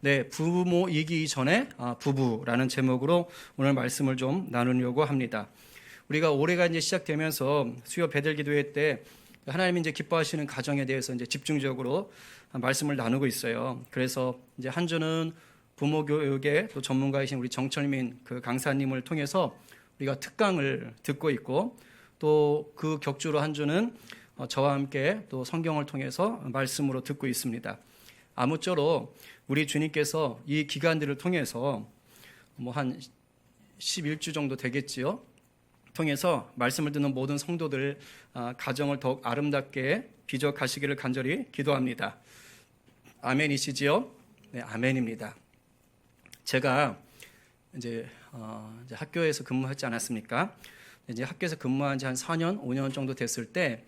네, 부모이기 전에 부부라는 제목으로 오늘 말씀을 좀 나누려고 합니다. 우리가 올해가 이제 시작되면서 수요 배들 기도회 때 하나님이 이제 기뻐하시는 가정에 대해서 이제 집중적으로 말씀을 나누고 있어요. 그래서 이제 한 주는 부모 교육의 또 전문가이신 우리 정철민 그 강사님을 통해서 우리가 특강을 듣고 있고, 또 그 격주로 한 주는 저와 함께 또 성경을 통해서 말씀으로 듣고 있습니다. 아무쪼록 우리 주님께서 이 기간들을 통해서 한 11주 정도 되겠지요. 통해서 말씀을 듣는 모든 성도들 가정을 더욱 아름답게 비춰가시기를 간절히 기도합니다. 아멘이시지요? 네, 아멘입니다. 제가 이제 학교에서 근무하지 않았습니까? 이제 학교에서 근무한 지 한 4년, 5년 정도 됐을 때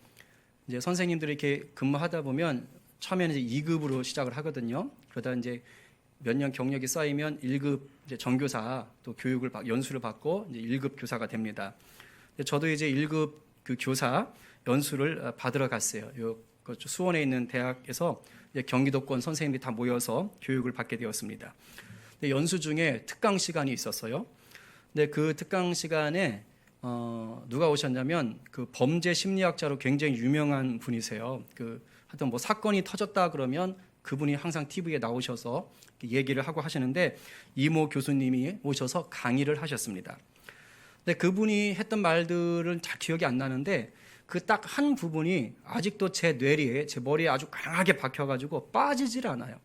이제 선생님들이 이렇게 근무하다 보면 처음에는 이제 2급으로 시작을 하거든요. 그러다 이제 몇 년 경력이 쌓이면 1급 이제 전교사 또 교육을 연수를 받고 이제 1급 교사가 됩니다. 저도 이제 1급 그 교사 연수를 받으러 갔어요. 수원에 있는 대학에서 이제 경기도권 선생님들이 다 모여서 교육을 받게 되었습니다. 연수 중에 특강 시간이 있었어요. 근데 그 특강 시간에 누가 오셨냐면 그 범죄 심리학자로 굉장히 유명한 분이세요. 하여튼 뭐 사건이 터졌다 그러면 그분이 항상 TV에 나오셔서 얘기를 하고 하시는데, 이모 교수님이 오셔서 강의를 하셨습니다. 근데 그분이 했던 말들은 잘 기억이 안 나는데 그 딱 한 부분이 아직도 제 뇌리에, 제 머리에 아주 강하게 박혀가지고 빠지질 않아요.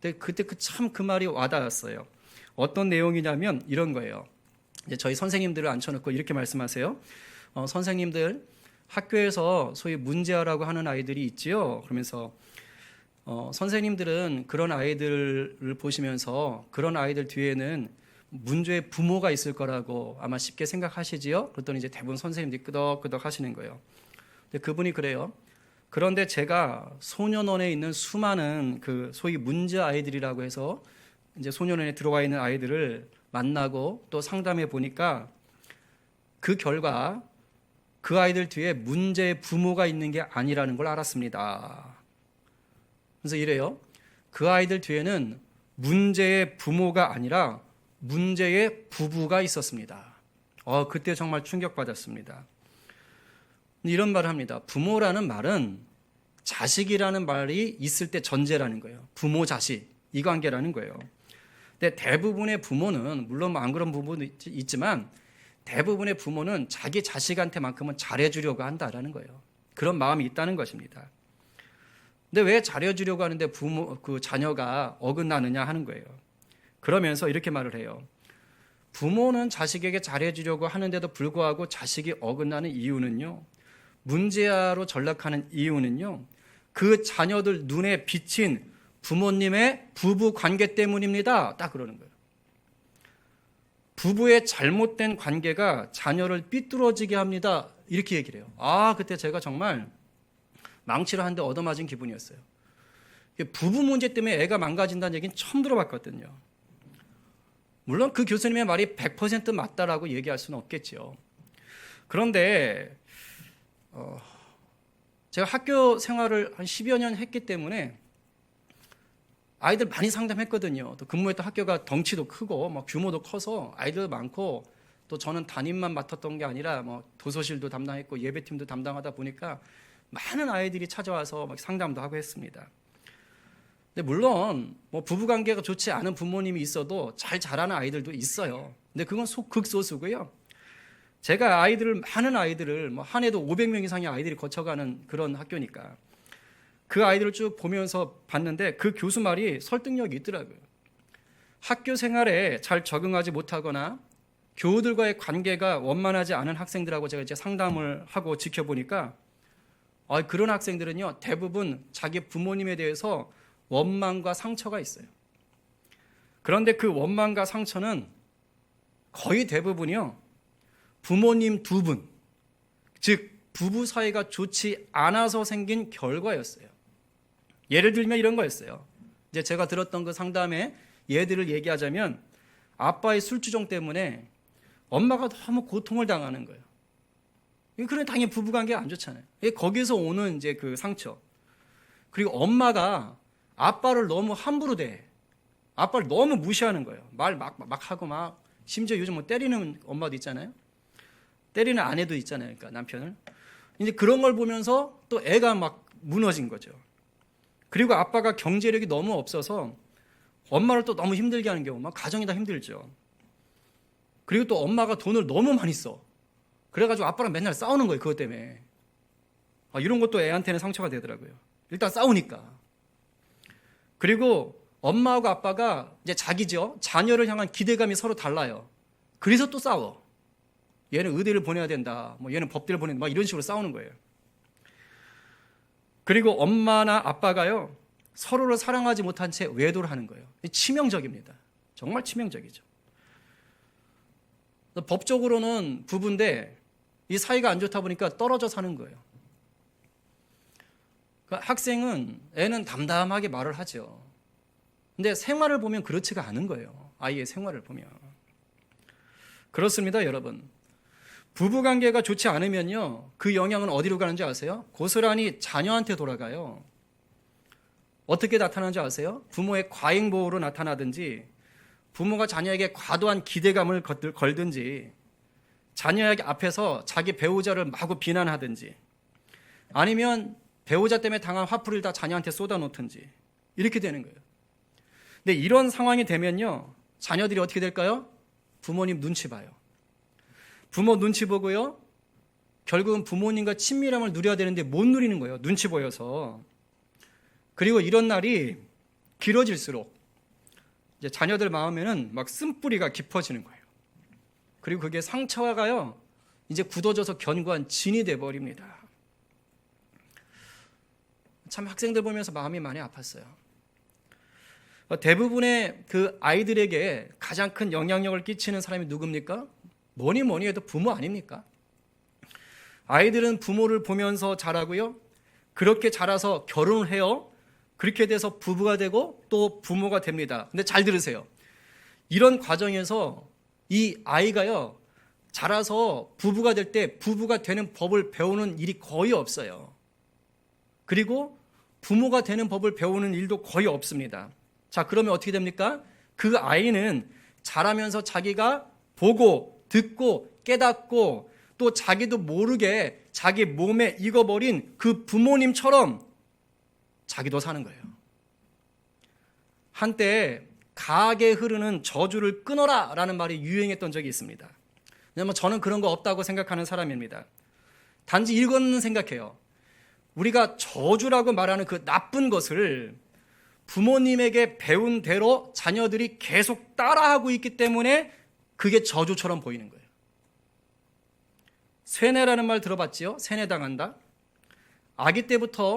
근데 그때 그 말이 와닿았어요. 어떤 내용이냐면 이런 거예요. 이제 저희 선생님들을 앉혀놓고 이렇게 말씀하세요. 선생님들, 학교에서 소위 문제아라고 하는 아이들이 있지요. 그러면서 선생님들은 그런 아이들을 보시면서 그런 아이들 뒤에는 문제의 부모가 있을 거라고 아마 쉽게 생각하시지요. 그랬더니 이제 대부분 선생님들이 끄덕끄덕 하시는 거예요. 근데 그분이 그래요. 그런데 제가 소년원에 있는 수많은 그 소위 문제 아이들이라고 해서 이제 소년원에 들어와 있는 아이들을 만나고 또 상담해 보니까 그 결과 그 아이들 뒤에 문제의 부모가 있는 게 아니라는 걸 알았습니다. 그래서 이래요. 그 아이들 뒤에는 문제의 부모가 아니라 문제의 부부가 있었습니다. 그때 정말 충격받았습니다. 이런 말을 합니다. 부모라는 말은 자식이라는 말이 있을 때 전제라는 거예요. 부모 자식 이 관계라는 거예요. 근데 대부분의 부모는, 물론 안 그런 부분도 있지만 대부분의 부모는 자기 자식한테만큼은 잘해주려고 한다라는 거예요. 그런 마음이 있다는 것입니다. 근데 왜 잘해주려고 하는데 그 자녀가 어긋나느냐 하는 거예요. 그러면서 이렇게 말을 해요. 부모는 자식에게 잘해주려고 하는데도 불구하고 자식이 어긋나는 이유는요, 문제아로 전락하는 이유는요, 그 자녀들 눈에 비친 부모님의 부부 관계 때문입니다. 딱 그러는 거예요. 부부의 잘못된 관계가 자녀를 삐뚤어지게 합니다. 이렇게 얘기를 해요. 그때 제가 정말 망치를 한 대 얻어맞은 기분이었어요. 부부 문제 때문에 애가 망가진다는 얘기는 처음 들어봤거든요. 물론 그 교수님의 말이 100% 맞다라고 얘기할 수는 없겠죠. 그런데 제가 학교 생활을 한 10여 년 했기 때문에 아이들 많이 상담했거든요. 또 근무했던 학교가 덩치도 크고 막 규모도 커서 아이들 많고, 또 저는 담임만 맡았던 게 아니라 도서실도 담당했고 예배팀도 담당하다 보니까 많은 아이들이 찾아와서 막 상담도 하고 했습니다. 근데 물론 부부관계가 좋지 않은 부모님이 있어도 잘 자라는 아이들도 있어요. 근데 그건 극소수고요. 제가 많은 아이들을 한 해도 500명 이상의 아이들이 거쳐가는 그런 학교니까 그 아이들을 쭉 보면서 봤는데 그 교수 말이 설득력이 있더라고요. 학교 생활에 잘 적응하지 못하거나 교우들과의 관계가 원만하지 않은 학생들하고 제가 이제 상담을 하고 지켜보니까 그런 학생들은요, 대부분 자기 부모님에 대해서 원망과 상처가 있어요. 그런데 그 원망과 상처는 거의 대부분이요, 부모님 두 분, 즉 부부 사이가 좋지 않아서 생긴 결과였어요. 예를 들면 이런 거였어요. 이제 제가 들었던 그 상담에 예들을 얘기하자면 아빠의 술주정 때문에 엄마가 너무 고통을 당하는 거예요. 그런 당연히 부부관계가 안 좋잖아요. 거기서 오는 이제 그 상처. 그리고 엄마가 아빠를 너무 함부로 대해. 아빠를 너무 무시하는 거예요. 말 막 하고 막 심지어 요즘 뭐 때리는 엄마도 있잖아요. 때리는 아내도 있잖아요. 그러니까 남편을. 이제 그런 걸 보면서 또 애가 막 무너진 거죠. 그리고 아빠가 경제력이 너무 없어서 엄마를 또 너무 힘들게 하는 경우, 막 가정이 다 힘들죠. 그리고 또 엄마가 돈을 너무 많이 써. 그래가지고 아빠랑 맨날 싸우는 거예요. 그것 때문에. 이런 것도 애한테는 상처가 되더라고요. 일단 싸우니까. 그리고 엄마하고 아빠가 이제 자기죠. 자녀를 향한 기대감이 서로 달라요. 그래서 또 싸워. 얘는 의대를 보내야 된다. 뭐 얘는 법대를 보낸다. 막 이런 식으로 싸우는 거예요. 그리고 엄마나 아빠가요. 서로를 사랑하지 못한 채 외도를 하는 거예요. 치명적입니다. 정말 치명적이죠. 법적으로는 부부인데 이 사이가 안 좋다 보니까 떨어져 사는 거예요. 학생은 애는 담담하게 말을 하죠. 근데 생활을 보면 그렇지가 않은 거예요. 아이의 생활을 보면. 그렇습니다, 여러분. 부부관계가 좋지 않으면요. 그 영향은 어디로 가는지 아세요? 고스란히 자녀한테 돌아가요. 어떻게 나타나는지 아세요? 부모의 과잉보호로 나타나든지 부모가 자녀에게 과도한 기대감을 걸든지 자녀에게 앞에서 자기 배우자를 마구 비난하든지 아니면 배우자 때문에 당한 화풀이를 다 자녀한테 쏟아놓든지 이렇게 되는 거예요. 근데 이런 상황이 되면요. 자녀들이 어떻게 될까요? 부모님 눈치 봐요. 부모 눈치 보고요. 결국은 부모님과 친밀함을 누려야 되는데 못 누리는 거예요. 눈치 보여서. 그리고 이런 날이 길어질수록 이제 자녀들 마음에는 막 쓴뿌리가 깊어지는 거예요. 그리고 그게 상처가요. 이제 굳어져서 견고한 진이 돼버립니다. 참 학생들 보면서 마음이 많이 아팠어요. 대부분의 그 아이들에게 가장 큰 영향력을 끼치는 사람이 누굽니까? 뭐니 해도 부모 아닙니까? 아이들은 부모를 보면서 자라고요. 그렇게 자라서 결혼을 해요. 그렇게 돼서 부부가 되고 또 부모가 됩니다. 근데 잘 들으세요. 이런 과정에서 이 아이가요. 자라서 부부가 될 때 부부가 되는 법을 배우는 일이 거의 없어요. 그리고 부모가 되는 법을 배우는 일도 거의 없습니다. 자, 그러면 어떻게 됩니까? 그 아이는 자라면서 자기가 보고 듣고 깨닫고 또 자기도 모르게 자기 몸에 익어버린 그 부모님처럼 자기도 사는 거예요. 한때 가게 흐르는 저주를 끊어라 라는 말이 유행했던 적이 있습니다. 왜냐하면 저는 그런 거 없다고 생각하는 사람입니다. 단지 이거는 생각해요. 우리가 저주라고 말하는 그 나쁜 것을 부모님에게 배운 대로 자녀들이 계속 따라하고 있기 때문에 그게 저주처럼 보이는 거예요. 세뇌라는 말 들어봤지요? 세뇌당한다.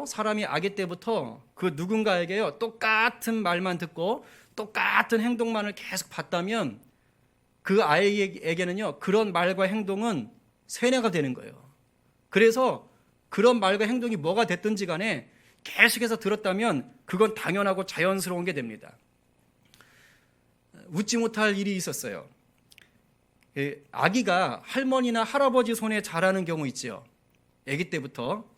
사람이 아기 때부터 그 누군가에게요, 똑같은 말만 듣고 똑같은 행동만을 계속 봤다면 그 아이에게는요, 그런 말과 행동은 세뇌가 되는 거예요. 그래서 그런 말과 행동이 뭐가 됐든지 간에 계속해서 들었다면 그건 당연하고 자연스러운 게 됩니다. 웃지 못할 일이 있었어요. 아기가 할머니나 할아버지 손에 자라는 경우 있지요. 아기 때부터.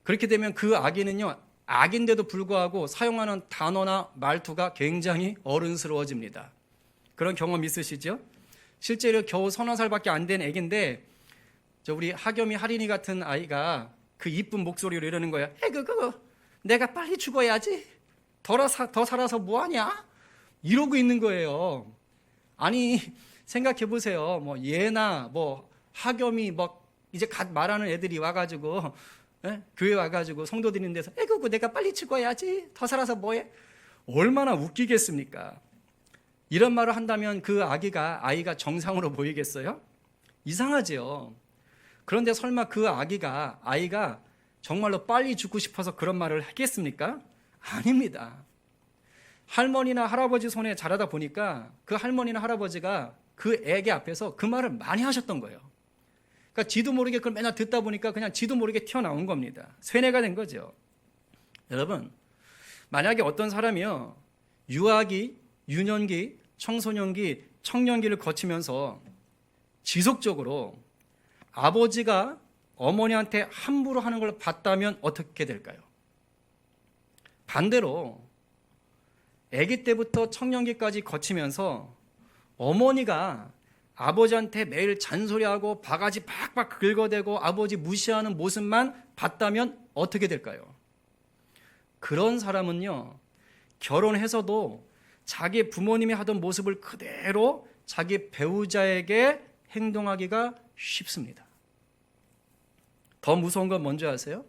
그렇게 되면 그 아기는요, 아기인데도 불구하고 사용하는 단어나 말투가 굉장히 어른스러워집니다. 그런 경험 있으시죠? 실제로 겨우 30살밖에 안 된 아기인데 우리 하겸이 하린이 같은 아이가 그 이쁜 목소리로 이러는 거야. 내가 빨리 죽어야지. 더 살아서 뭐하냐? 이러고 있는 거예요. 아니 생각해 보세요. 뭐 얘나 뭐 하겸이 뭐 이제 갓 말하는 애들이 와가지고 교회 와가지고 성도 드리는 데서 내가 빨리 죽어야지. 더 살아서 뭐해? 얼마나 웃기겠습니까? 이런 말을 한다면 그 아이가 정상으로 보이겠어요? 이상하지요. 그런데 설마 그 아이가 정말로 빨리 죽고 싶어서 그런 말을 하겠습니까? 아닙니다. 할머니나 할아버지 손에 자라다 보니까 그 할머니나 할아버지가 그 애기 앞에서 그 말을 많이 하셨던 거예요. 그러니까 지도 모르게 그걸 맨날 듣다 보니까 그냥 지도 모르게 튀어나온 겁니다. 세뇌가 된 거죠. 여러분, 만약에 어떤 사람이요, 유아기, 유년기, 청소년기, 청년기를 거치면서 지속적으로 아버지가 어머니한테 함부로 하는 걸 봤다면 어떻게 될까요? 반대로 아기 때부터 청년기까지 거치면서 어머니가 아버지한테 매일 잔소리하고 바가지 팍팍 긁어대고 아버지 무시하는 모습만 봤다면 어떻게 될까요? 그런 사람은요, 결혼해서도 자기 부모님이 하던 모습을 그대로 자기 배우자에게 행동하기가 쉽습니다. 더 무서운 건 뭔지 아세요?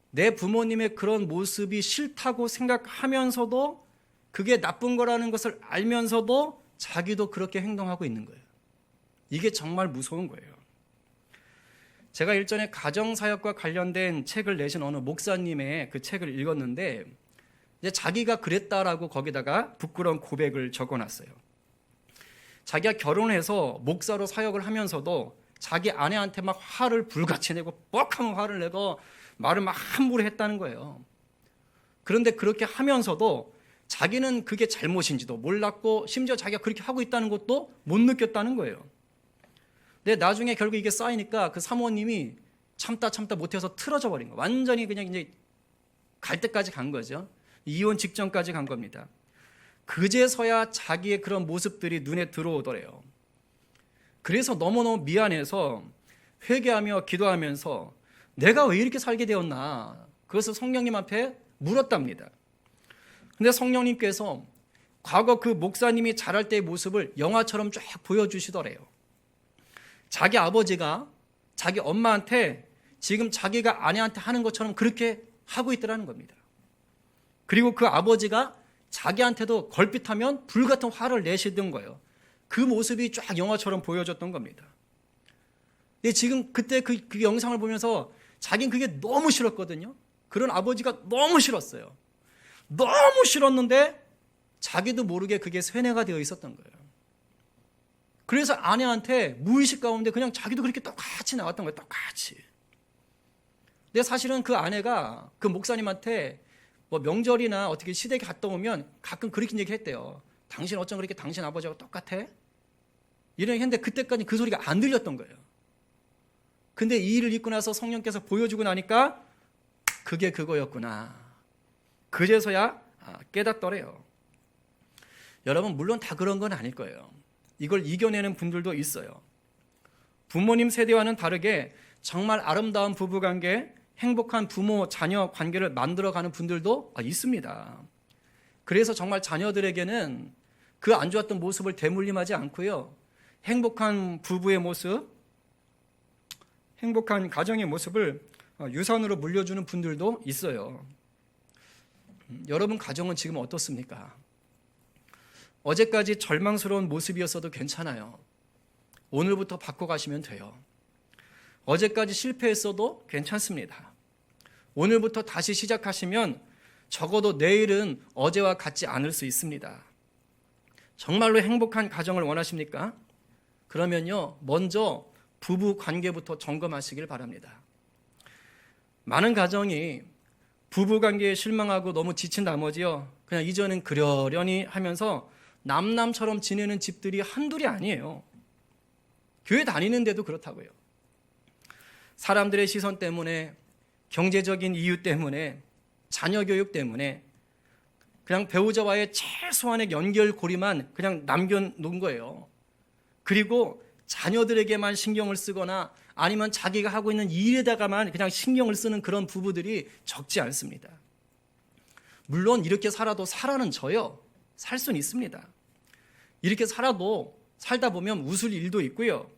내 부모님의 그런 모습이 싫다고 생각하면서도 그게 나쁜 거라는 것을 알면서도 자기도 그렇게 행동하고 있는 거예요. 이게 정말 무서운 거예요. 제가 일전에 가정사역과 관련된 책을 내신 어느 목사님의 그 책을 읽었는데 이제 자기가 그랬다라고 거기다가 부끄러운 고백을 적어놨어요. 자기가 결혼해서 목사로 사역을 하면서도 자기 아내한테 막 화를 불같이 내고 뻑하면 화를 내고 말을 막 함부로 했다는 거예요. 그런데 그렇게 하면서도 자기는 그게 잘못인지도 몰랐고 심지어 자기가 그렇게 하고 있다는 것도 못 느꼈다는 거예요. 근데 나중에 결국 이게 쌓이니까 그 사모님이 참다 못해서 틀어져 버린 거예요. 완전히 그냥 이제 갈 때까지 간 거죠. 이혼 직전까지 간 겁니다. 그제서야 자기의 그런 모습들이 눈에 들어오더래요. 그래서 너무너무 미안해서 회개하며 기도하면서 내가 왜 이렇게 살게 되었나 그것을 성령님 앞에 물었답니다. 근데 성령님께서 과거 그 목사님이 자랄 때의 모습을 영화처럼 쫙 보여주시더래요. 자기 아버지가 자기 엄마한테 지금 자기가 아내한테 하는 것처럼 그렇게 하고 있더라는 겁니다. 그리고 그 아버지가 자기한테도 걸핏하면 불같은 화를 내시던 거예요. 그 모습이 쫙 영화처럼 보여졌던 겁니다. 근데 지금 그때 그 영상을 보면서 자기는 그게 너무 싫었거든요. 그런 아버지가 너무 싫었어요. 너무 싫었는데 자기도 모르게 그게 세뇌가 되어 있었던 거예요. 그래서 아내한테 무의식 가운데 그냥 자기도 그렇게 똑같이 나왔던 거예요. 똑같이. 근데 사실은 그 아내가 그 목사님한테 뭐 명절이나 어떻게 시댁에 갔다 오면 가끔 그렇게 얘기했대요. 당신 어쩜 그렇게 당신 아버지하고 똑같아? 이런 얘기 했는데 그때까지 그 소리가 안 들렸던 거예요. 근데 이 일을 잊고 나서 성령께서 보여주고 나니까 그게 그거였구나. 그제서야 깨닫더래요. 여러분 물론 다 그런 건 아닐 거예요. 이걸 이겨내는 분들도 있어요. 부모님 세대와는 다르게 정말 아름다운 부부관계, 행복한 부모 자녀 관계를 만들어가는 분들도 있습니다. 그래서 정말 자녀들에게는 그 안 좋았던 모습을 대물림하지 않고요, 행복한 부부의 모습, 행복한 가정의 모습을 유산으로 물려주는 분들도 있어요. 여러분 가정은 지금 어떻습니까? 어제까지 절망스러운 모습이었어도 괜찮아요. 오늘부터 바꿔가시면 돼요. 어제까지 실패했어도 괜찮습니다. 오늘부터 다시 시작하시면 적어도 내일은 어제와 같지 않을 수 있습니다. 정말로 행복한 가정을 원하십니까? 그러면요, 먼저 부부 관계부터 점검하시길 바랍니다. 많은 가정이 부부 관계에 실망하고 너무 지친 나머지요, 그냥 이전엔 그러려니 하면서 남남처럼 지내는 집들이 한둘이 아니에요. 교회 다니는데도 그렇다고요. 사람들의 시선 때문에, 경제적인 이유 때문에, 자녀 교육 때문에 그냥 배우자와의 최소한의 연결고리만 그냥 남겨놓은 거예요. 그리고 자녀들에게만 신경을 쓰거나 아니면 자기가 하고 있는 일에다가만 그냥 신경을 쓰는 그런 부부들이 적지 않습니다. 물론 이렇게 살아도 살아는 져요. 살 수는 있습니다. 이렇게 살다 보면 웃을 일도 있고요,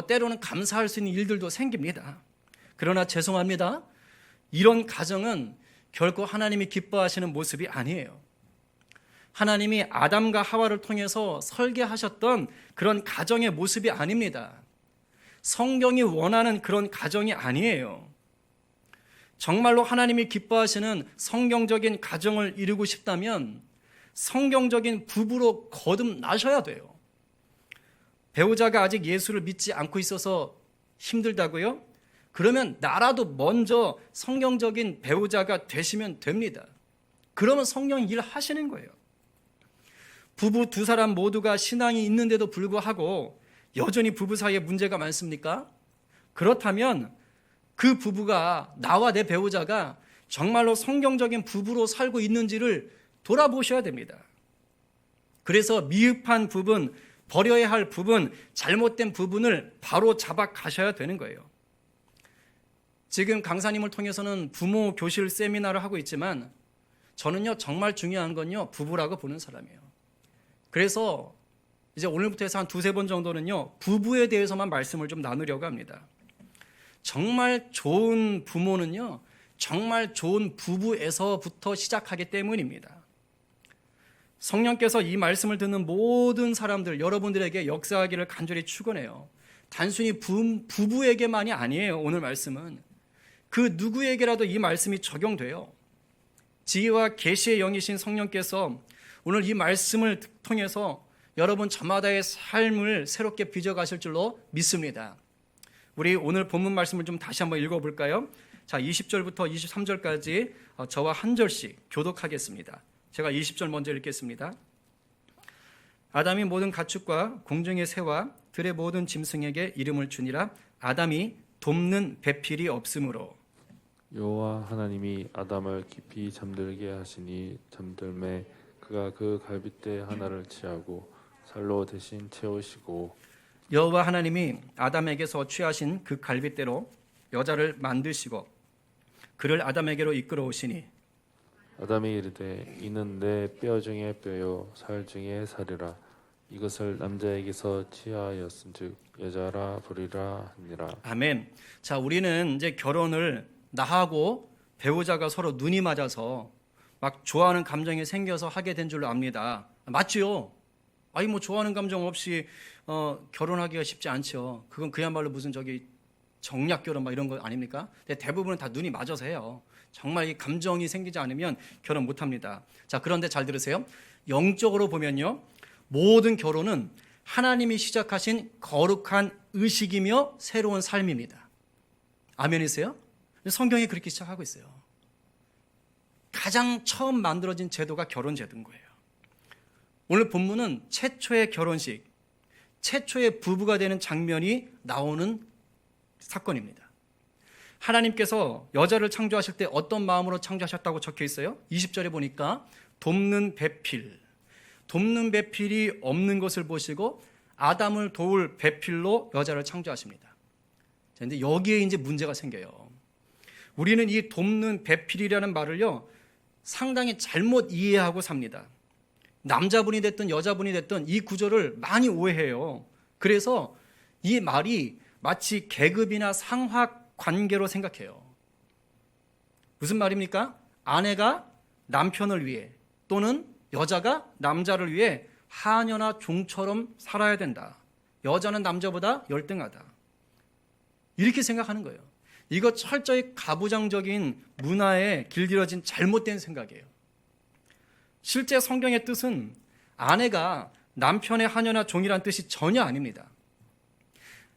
때로는 감사할 수 있는 일들도 생깁니다. 그러나 죄송합니다, 이런 가정은 결코 하나님이 기뻐하시는 모습이 아니에요. 하나님이 아담과 하와를 통해서 설계하셨던 그런 가정의 모습이 아닙니다. 성경이 원하는 그런 가정이 아니에요. 정말로 하나님이 기뻐하시는 성경적인 가정을 이루고 싶다면 성경적인 부부로 거듭나셔야 돼요. 배우자가 아직 예수를 믿지 않고 있어서 힘들다고요? 그러면 나라도 먼저 성경적인 배우자가 되시면 됩니다. 그러면 성령 일 하시는 거예요. 부부 두 사람 모두가 신앙이 있는데도 불구하고 여전히 부부 사이에 문제가 많습니까? 그렇다면 그 부부가, 나와 내 배우자가 정말로 성경적인 부부로 살고 있는지를 돌아보셔야 됩니다. 그래서 미흡한 부분, 버려야 할 부분, 잘못된 부분을 바로 잡아 가셔야 되는 거예요. 지금 강사님을 통해서는 부모 교실 세미나를 하고 있지만 저는요, 정말 중요한 건요, 부부라고 보는 사람이에요. 그래서 이제 오늘부터 해서 한 두세 번 정도는요, 부부에 대해서만 말씀을 좀 나누려고 합니다. 정말 좋은 부모는요, 정말 좋은 부부에서부터 시작하기 때문입니다. 성령께서 이 말씀을 듣는 모든 사람들, 여러분들에게 역사하기를 간절히 축원해요. 단순히 부부에게만이 아니에요. 오늘 말씀은 그 누구에게라도 이 말씀이 적용돼요. 지혜와 계시의 영이신 성령께서 오늘 이 말씀을 통해서 여러분 저마다의 삶을 새롭게 빚어가실 줄로 믿습니다. 우리 오늘 본문 말씀을 좀 다시 한번 읽어볼까요? 자, 20절부터 23절까지 저와 한 절씩 교독하겠습니다. 제가 20절 먼저 읽겠습니다. 아담이 모든 가축과 공중의 새와 들의 모든 짐승에게 이름을 주니라. 아담이 돕는 배필이 없으므로 여호와 하나님이 아담을 깊이 잠들게 하시니 잠들매 그가 그 갈빗대 하나를 취하고 살로 대신 채우시고 여호와 하나님이 아담에게서 취하신 그 갈빗대로 여자를 만드시고 그를 아담에게로 이끌어 오시니 아담이 이르되 이는 내 뼈 중에 뼈요 살 중에 살이라 이것을 남자에게서 취하였은즉 여자라 부리라 하니라. 아멘. 자, 우리는 이제 결혼을 나하고 배우자가 서로 눈이 맞아서 막 좋아하는 감정이 생겨서 하게 된 줄로 압니다. 맞지요? 아니 뭐 좋아하는 감정 없이 결혼하기가 쉽지 않죠. 그건 그야말로 무슨 정략 결혼 막 이런 거 아닙니까? 근데 대부분은 다 눈이 맞아서 해요. 정말 이 감정이 생기지 않으면 결혼 못 합니다. 자, 그런데 잘 들으세요. 영적으로 보면요, 모든 결혼은 하나님이 시작하신 거룩한 의식이며 새로운 삶입니다. 아멘이세요? 성경이 그렇게 시작하고 있어요. 가장 처음 만들어진 제도가 결혼 제도인 거예요. 오늘 본문은 최초의 결혼식, 최초의 부부가 되는 장면이 나오는 사건입니다. 하나님께서 여자를 창조하실 때 어떤 마음으로 창조하셨다고 적혀 있어요? 20절에 보니까 돕는 배필, 돕는 배필이 없는 것을 보시고 아담을 도울 배필로 여자를 창조하십니다. 그런데 여기에 이제 문제가 생겨요. 우리는 이 돕는 배필이라는 말을요, 상당히 잘못 이해하고 삽니다. 남자분이 됐든 여자분이 됐든 이 구절을 많이 오해해요. 그래서 이 말이 마치 계급이나 상하 관계로 생각해요. 무슨 말입니까? 아내가 남편을 위해 또는 여자가 남자를 위해 하녀나 종처럼 살아야 된다. 여자는 남자보다 열등하다. 이렇게 생각하는 거예요. 이거 철저히 가부장적인 문화에 길들여진 잘못된 생각이에요. 실제 성경의 뜻은 아내가 남편의 하녀나 종이란 뜻이 전혀 아닙니다.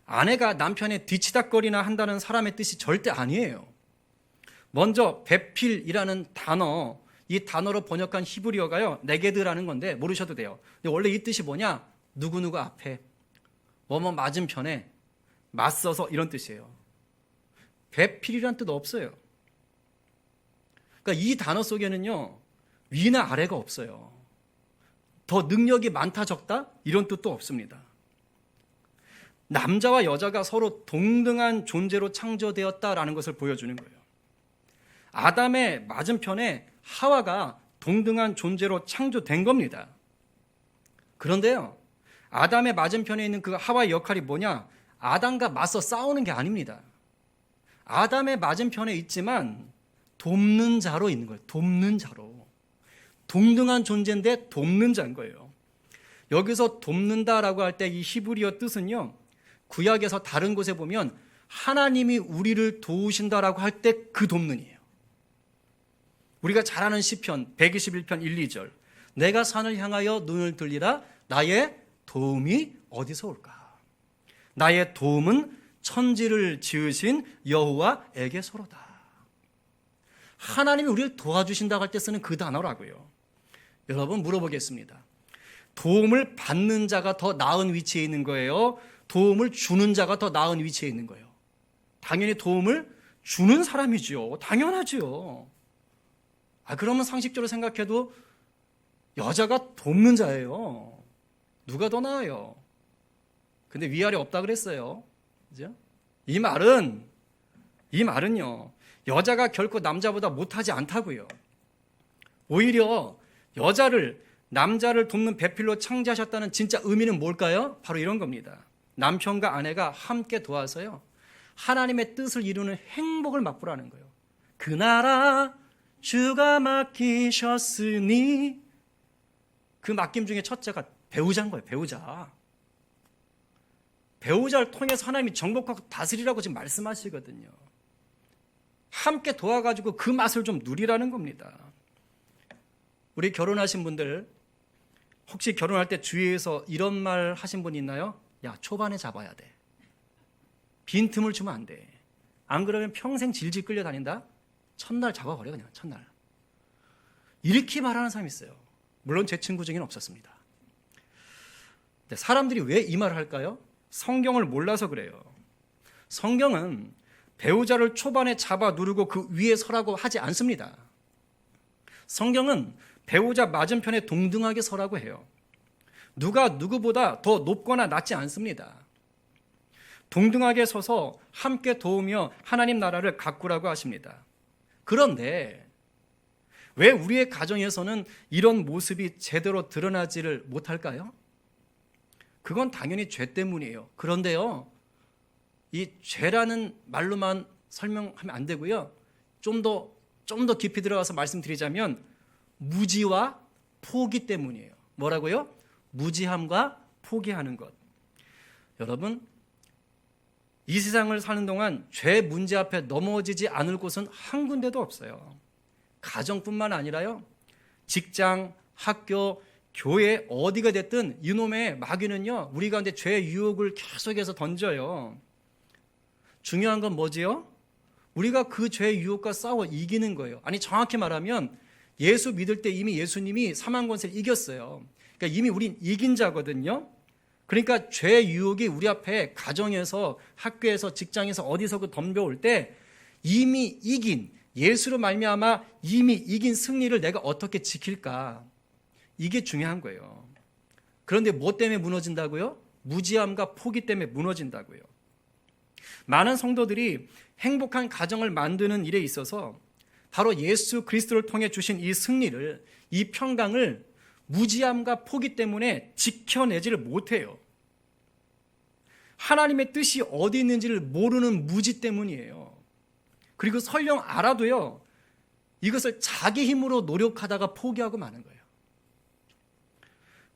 아내가 남편의 뒤치다거리나 한다는 사람의 뜻이 절대 아니에요. 먼저 배필이라는 단어, 이 단어로 번역한 히브리어가요, 네게드라는 건데 모르셔도 돼요. 근데 원래 이 뜻이 뭐냐? 누구누구 앞에, 뭐뭐 맞은편에, 맞서서 이런 뜻이에요. 배필이란 뜻 없어요. 그러니까 이 단어 속에는요, 위나 아래가 없어요. 더 능력이 많다 적다 이런 뜻도 없습니다. 남자와 여자가 서로 동등한 존재로 창조되었다라는 것을 보여주는 거예요. 아담의 맞은편에 하와가 동등한 존재로 창조된 겁니다. 그런데요, 아담의 맞은편에 있는 그 하와의 역할이 뭐냐? 아담과 맞서 싸우는 게 아닙니다. 아담의 맞은편에 있지만 돕는 자로 있는 거예요. 돕는 자로. 동등한 존재인데 돕는 자인 거예요. 여기서 돕는다라고 할 때 이 히브리어 뜻은요, 구약에서 다른 곳에 보면 하나님이 우리를 도우신다라고 할 때 그 돕는이에요. 우리가 잘 아는 시편 121편 1, 2절. 내가 산을 향하여 눈을 들리라. 나의 도움이 어디서 올까? 나의 도움은 천지를 지으신 여호와에게서로다. 하나님이 우리를 도와주신다고 할 때 쓰는 그 단어라고요. 여러분 물어보겠습니다. 도움을 받는 자가 더 나은 위치에 있는 거예요? 도움을 주는 자가 더 나은 위치에 있는 거예요? 당연히 도움을 주는 사람이죠. 당연하죠. 그러면 상식적으로 생각해도 여자가 돕는 자예요. 누가 더 나아요? 근데 위아래 없다 그랬어요. 그죠? 이 말은요, 여자가 결코 남자보다 못하지 않다고요. 오히려 남자를 돕는 배필로 창조하셨다는 진짜 의미는 뭘까요? 바로 이런 겁니다. 남편과 아내가 함께 도와서요, 하나님의 뜻을 이루는 행복을 맛보라는 거예요. 그 나라 주가 맡기셨으니, 그 맡김 중에 첫째가 배우자인 거예요. 배우자를 통해서 하나님이 정복하고 다스리라고 지금 말씀하시거든요. 함께 도와가지고 그 맛을 좀 누리라는 겁니다. 우리 결혼하신 분들, 혹시 결혼할 때 주위에서 이런 말 하신 분 있나요? 야, 초반에 잡아야 돼. 빈틈을 주면 안 돼. 안 그러면 평생 질질 끌려다닌다? 첫날 잡아버려, 그냥 첫날. 이렇게 말하는 사람이 있어요. 물론 제 친구 중에는 없었습니다. 근데 사람들이 왜 이 말을 할까요? 성경을 몰라서 그래요. 성경은 배우자를 초반에 잡아 누르고 그 위에 서라고 하지 않습니다. 성경은 배우자 맞은편에 동등하게 서라고 해요. 누가 누구보다 더 높거나 낮지 않습니다. 동등하게 서서 함께 도우며 하나님 나라를 가꾸라고 하십니다. 그런데 왜 우리의 가정에서는 이런 모습이 제대로 드러나지를 못할까요? 그건 당연히 죄 때문이에요. 그런데요, 이 죄라는 말로만 설명하면 안 되고요. 좀 더 깊이 들어가서 말씀드리자면 무지와 포기 때문이에요. 뭐라고요? 무지함과 포기하는 것. 여러분, 이 세상을 사는 동안 죄 문제 앞에 넘어지지 않을 곳은 한 군데도 없어요. 가정뿐만 아니라요, 직장, 학교, 교회 어디가 됐든 이놈의 마귀는요, 우리 가운데 죄의 유혹을 계속해서 던져요. 중요한 건 뭐지요? 우리가 그 죄의 유혹과 싸워 이기는 거예요. 아니, 정확히 말하면 예수 믿을 때 이미 예수님이 사망 권세를 이겼어요. 그러니까 이미 우린 이긴 자거든요. 그러니까 죄의 유혹이 우리 앞에 가정에서, 학교에서, 직장에서 어디서 덤벼올 때 이미 이긴, 예수로 말미암아 이미 이긴 승리를 내가 어떻게 지킬까? 이게 중요한 거예요. 그런데 뭐 때문에 무너진다고요? 무지함과 포기 때문에 무너진다고요. 많은 성도들이 행복한 가정을 만드는 일에 있어서 바로 예수 그리스도를 통해 주신 이 승리를, 이 평강을 무지함과 포기 때문에 지켜내지를 못해요. 하나님의 뜻이 어디 있는지를 모르는 무지 때문이에요. 그리고 설령 알아도요, 이것을 자기 힘으로 노력하다가 포기하고 마는 거예요.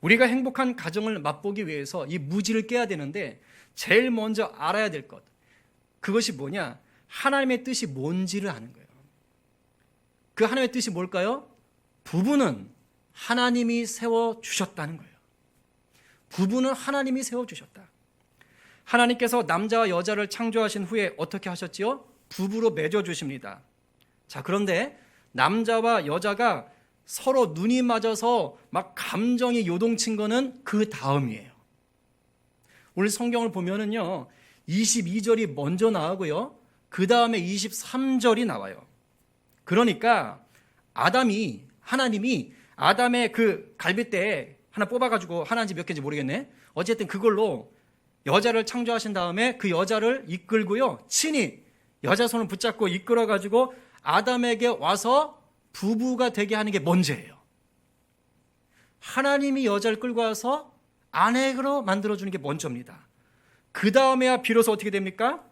우리가 행복한 가정을 맛보기 위해서 이 무지를 깨야 되는데 제일 먼저 알아야 될 것, 그것이 뭐냐? 하나님의 뜻이 뭔지를 아는 거예요. 그 하나님의 뜻이 뭘까요? 부부는 하나님이 세워주셨다는 거예요. 부부는 하나님이 세워주셨다. 하나님께서 남자와 여자를 창조하신 후에 어떻게 하셨지요? 부부로 맺어주십니다. 자, 그런데 남자와 여자가 서로 눈이 맞아서 막 감정이 요동친 거는 그 다음이에요. 오늘 성경을 보면은요, 22절이 먼저 나오고요, 그 다음에 23절이 나와요. 그러니까 하나님이 아담의 그 갈빗대에 하나 뽑아가지고, 하나인지 몇 개인지 모르겠네. 어쨌든 그걸로 여자를 창조하신 다음에 그 여자를 이끌고요, 친히 여자 손을 붙잡고 이끌어가지고 아담에게 와서 부부가 되게 하는 게 먼저예요. 하나님이 여자를 끌고 와서 아내로 만들어주는 게 먼저입니다. 그 다음에야 비로소 어떻게 됩니까?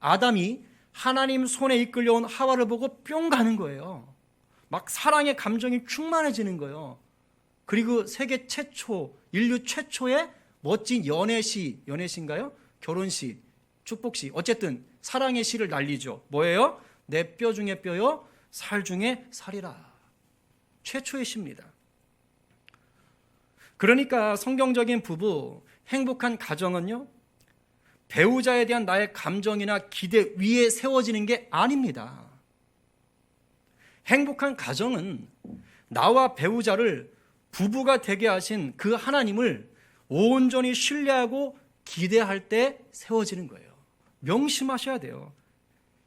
아담이 하나님 손에 이끌려온 하와를 보고 뿅 가는 거예요. 막 사랑의 감정이 충만해지는 거예요. 그리고 세계 최초, 인류 최초의 멋진 연애시인가요? 결혼시, 축복시, 어쨌든 사랑의 시를 날리죠. 뭐예요? 내 뼈 중에 뼈요, 살 중에 살이라. 최초의 시입니다. 그러니까 성경적인 부부, 행복한 가정은요, 배우자에 대한 나의 감정이나 기대 위에 세워지는 게 아닙니다. 행복한 가정은 나와 배우자를 부부가 되게 하신 그 하나님을 온전히 신뢰하고 기대할 때 세워지는 거예요. 명심하셔야 돼요.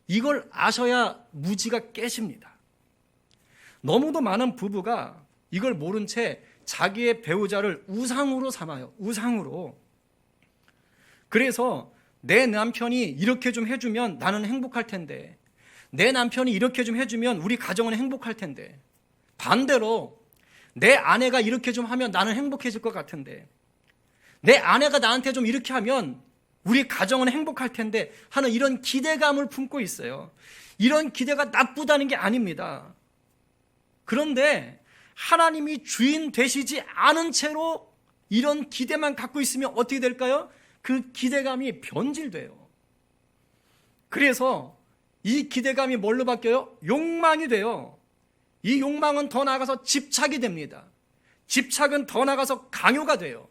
이걸 아셔야 무지가 깨집니다. 너무도 많은 부부가 이걸 모른 채 자기의 배우자를 우상으로 삼아요. 우상으로. 그래서 내 남편이 이렇게 좀 해주면 나는 행복할 텐데, 내 남편이 이렇게 좀 해주면 우리 가정은 행복할 텐데, 반대로 내 아내가 이렇게 좀 하면 나는 행복해질 것 같은데, 내 아내가 나한테 좀 이렇게 하면 우리 가정은 행복할 텐데 하는 이런 기대감을 품고 있어요. 이런 기대가 나쁘다는 게 아닙니다. 그런데 하나님이 주인 되시지 않은 채로 이런 기대만 갖고 있으면 어떻게 될까요? 그 기대감이 변질돼요. 그래서 이 기대감이 뭘로 바뀌어요? 욕망이 돼요. 이 욕망은 더 나아가서 집착이 됩니다. 집착은 더 나아가서 강요가 돼요.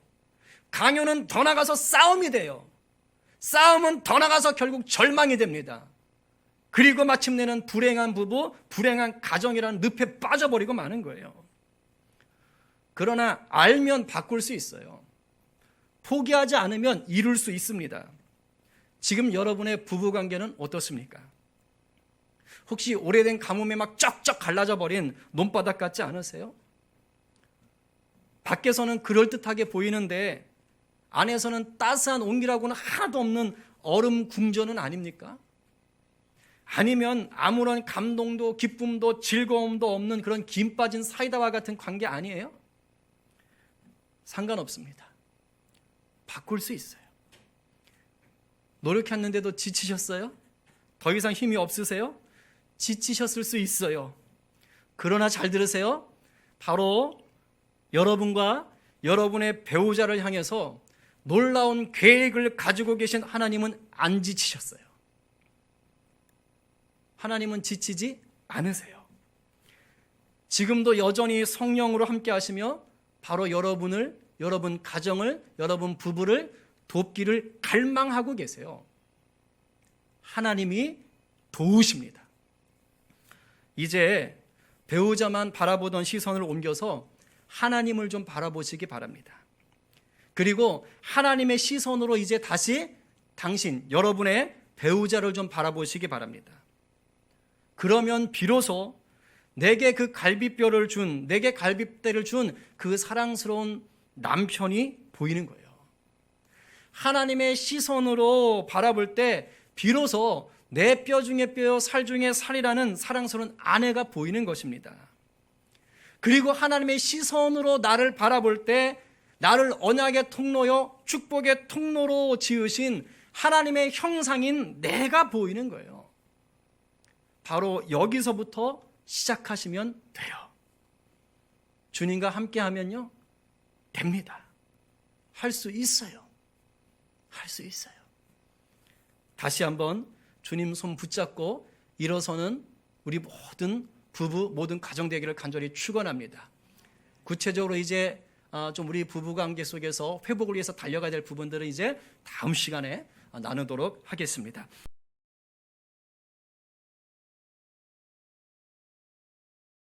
강요는 더 나아가서 싸움이 돼요. 싸움은 더 나아가서 결국 절망이 됩니다. 그리고 마침내는 불행한 부부, 불행한 가정이라는 늪에 빠져버리고 마는 거예요. 그러나 알면 바꿀 수 있어요. 포기하지 않으면 이룰 수 있습니다. 지금 여러분의 부부관계는 어떻습니까? 혹시 오래된 가뭄에 막 쩍쩍 갈라져 버린 논바닥 같지 않으세요? 밖에서는 그럴듯하게 보이는데 안에서는 따스한 온기라고는 하나도 없는 얼음 궁전은 아닙니까? 아니면 아무런 감동도 기쁨도 즐거움도 없는 그런 김 빠진 사이다와 같은 관계 아니에요? 상관없습니다. 바꿀 수 있어요. 노력했는데도 지치셨어요? 더 이상 힘이 없으세요? 지치셨을 수 있어요. 그러나 잘 들으세요. 바로 여러분과 여러분의 배우자를 향해서 놀라운 계획을 가지고 계신 하나님은 안 지치셨어요. 하나님은 지치지 않으세요. 지금도 여전히 성령으로 함께 하시며 바로 여러분을, 여러분 가정을, 여러분 부부를 돕기를 갈망하고 계세요. 하나님이 도우십니다. 이제 배우자만 바라보던 시선을 옮겨서 하나님을 좀 바라보시기 바랍니다. 그리고 하나님의 시선으로 이제 다시 당신, 여러분의 배우자를 좀 바라보시기 바랍니다. 그러면 비로소 내게 그 갈비뼈를 준, 내게 갈비뼈를 준 그 사랑스러운 남편이 보이는 거예요. 하나님의 시선으로 바라볼 때 비로소 내 뼈 중에 뼈요, 살 중에 살이라는 사랑스러운 아내가 보이는 것입니다. 그리고 하나님의 시선으로 나를 바라볼 때 나를 언약의 통로요, 축복의 통로로 지으신 하나님의 형상인 내가 보이는 거예요. 바로 여기서부터 시작하시면 돼요. 주님과 함께 하면요, 됩니다. 할 수 있어요. 할 수 있어요. 다시 한번 주님 손 붙잡고 일어서는 우리 모든 부부, 모든 가정 되기를 간절히 축원합니다. 구체적으로 이제 좀 우리 부부 관계 속에서 회복을 위해서 달려가야 될 부분들은 이제 다음 시간에 나누도록 하겠습니다.